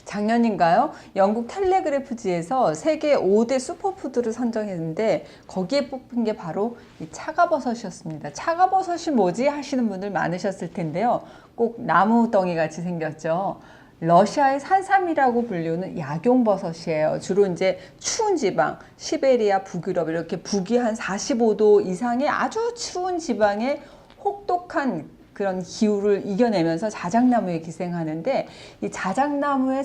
작년인가요? 영국 텔레그래프지에서 세계 5대 슈퍼푸드를 선정했는데 거기에 뽑힌 게 바로 이 차가버섯이었습니다. 차가버섯이 뭐지 하시는 분들 많으셨을 텐데요. 꼭 나무덩이 같이 생겼죠. 러시아의 산삼이라고 불리는 약용버섯이에요. 주로 이제 추운 지방, 시베리아, 북유럽 이렇게 북위 한 45도 이상의 아주 추운 지방에 혹독한 그런 기후를 이겨내면서 자작나무에 기생하는데, 이 자작나무의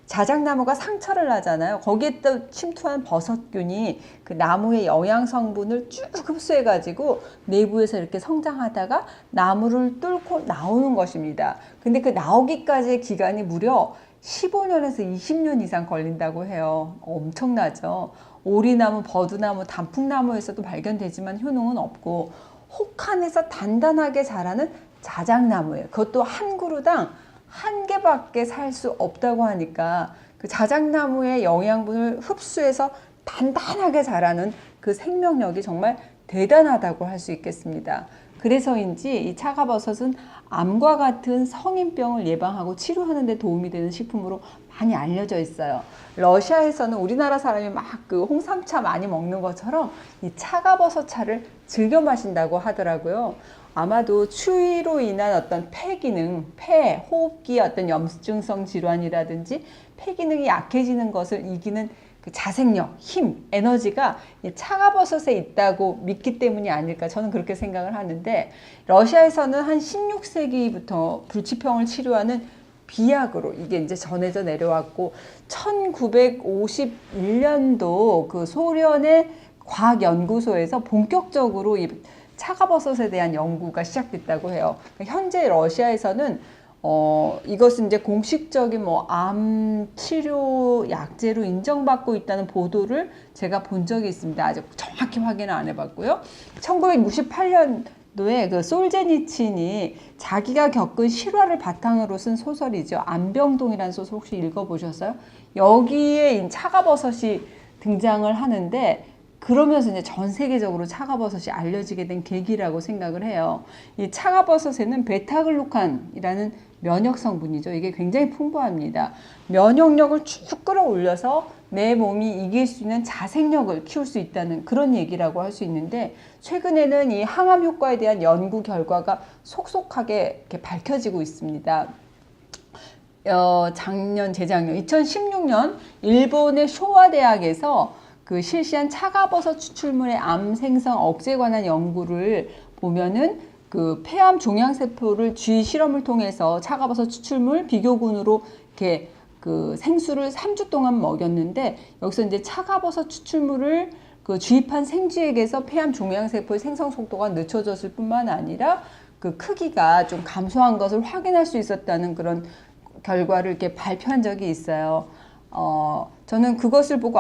자작나무가 상처를 하잖아요. 거기에 또 침투한 버섯균이 그 나무의 영양 성분을 쭉 흡수해가지고 내부에서 이렇게 성장하다가 나무를 뚫고 나오는 것입니다. 근데 그 나오기까지의 기간이 무려 15년에서 20년 이상 걸린다고 해요. 엄청나죠. 오리나무, 버드나무, 단풍나무에서도 발견되지만 효능은 없고, 혹한에서 단단하게 자라는 자작나무예요. 그것도 한 그루당 한 개밖에 살 수 없다고 하니까 그 자작나무의 영양분을 흡수해서 단단하게 자라는 그 생명력이 정말 대단하다고 할 수 있겠습니다. 그래서인지 이 차가버섯은 암과 같은 성인병을 예방하고 치료하는 데 도움이 되는 식품으로 많이 알려져 있어요. 러시아에서는 우리나라 사람이 막 그 홍삼차 많이 먹는 것처럼 이 차가버섯차를 즐겨 마신다고 하더라고요. 아마도 추위로 인한 어떤 폐 기능, 호흡기 어떤 염증성 질환이라든지 폐 기능이 약해지는 것을 이기는 그 자생력, 힘, 에너지가 차가버섯에 있다고 믿기 때문이 아닐까, 저는 그렇게 생각을 하는데, 러시아에서는 한 16세기부터 불치병을 치료하는 비약으로 이게 이제 전해져 내려왔고, 1951년도 그 소련의 과학연구소에서 본격적으로 이 차가버섯에 대한 연구가 시작됐다고 해요. 현재 러시아에서는 이것은 이제 공식적인 암 치료 약제로 인정받고 있다는 보도를 제가 본 적이 있습니다. 아직 정확히 확인은 안 해봤고요. 1968년도에 그 솔제니친이 자기가 겪은 실화를 바탕으로 쓴 소설이죠. 안병동이라는 소설 혹시 읽어보셨어요? 여기에 차가버섯이 등장을 하는데, 그러면서 이제 전 세계적으로 차가버섯이 알려지게 된 계기라고 생각을 해요. 이 차가버섯에는 베타글루칸이라는 면역 성분이죠. 이게 굉장히 풍부합니다. 면역력을 쭉 끌어올려서 내 몸이 이길 수 있는 자생력을 키울 수 있다는 그런 얘기라고 할 수 있는데, 최근에는 이 항암 효과에 대한 연구 결과가 속속하게 이렇게 밝혀지고 있습니다. 재작년 2016년 일본의 쇼와 대학에서 그 실시한 차가버섯 추출물의 암 생성 억제에 관한 연구를 보면은, 그 폐암 종양세포를 쥐 실험을 통해서 차가버섯 추출물 비교군으로 이렇게 그 생수를 3주 동안 먹였는데, 여기서 이제 차가버섯 추출물을 그 주입한 생쥐에게서 폐암 종양세포의 생성 속도가 늦춰졌을 뿐만 아니라 그 크기가 좀 감소한 것을 확인할 수 있었다는 그런 결과를 이렇게 발표한 적이 있어요. 저는 그것을 보고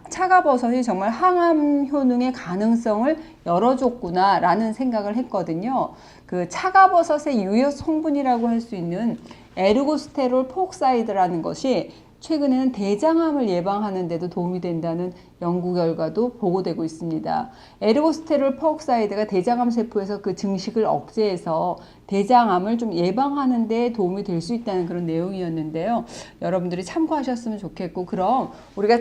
차가버섯이 정말 항암 효능의 가능성을 열어줬구나 라는 생각을 했거든요. 그 차가버섯의 유효 성분이라고 할 수 있는 에르고스테롤 포옥사이드라는 것이 최근에는 대장암을 예방하는 데도 도움이 된다는 연구 결과도 보고되고 있습니다. 에르고스테롤 포옥사이드가 대장암 세포에서 그 증식을 억제해서 대장암을 좀 예방하는 데 도움이 될 수 있다는 그런 내용이었는데요. 여러분들이 참고하셨으면 좋겠고, 그럼 우리가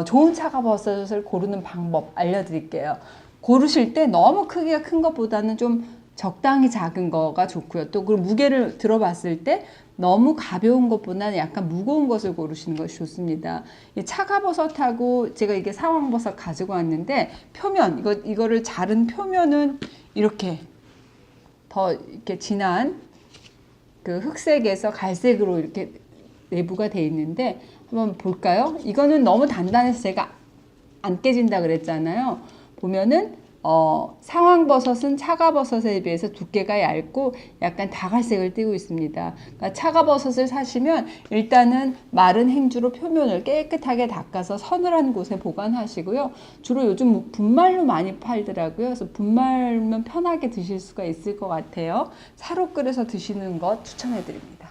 좋은 차가버섯을 고르는 방법 알려드릴게요. 고르실 때 너무 크기가 큰 것보다는 좀 적당히 작은 거가 좋고요. 또 그 무게를 들어봤을 때 너무 가벼운 것보다는 약간 무거운 것을 고르시는 것이 좋습니다. 이 차가버섯하고 제가 이게 상황버섯 가지고 왔는데, 표면 이거를 자른 표면은 이렇게 더 이렇게 진한 그 흑색에서 갈색으로 이렇게 내부가 돼 있는데, 한번 볼까요? 이거는 너무 단단해서 제가 안 깨진다 그랬잖아요. 보면은 상황버섯은 차가버섯에 비해서 두께가 얇고 약간 다갈색을 띠고 있습니다. 그러니까 차가버섯을 사시면 일단은 마른 행주로 표면을 깨끗하게 닦아서 서늘한 곳에 보관하시고요. 주로 요즘 분말로 많이 팔더라고요. 그래서 분말면 편하게 드실 수가 있을 것 같아요. 사로 끓여서 드시는 것 추천해 드립니다.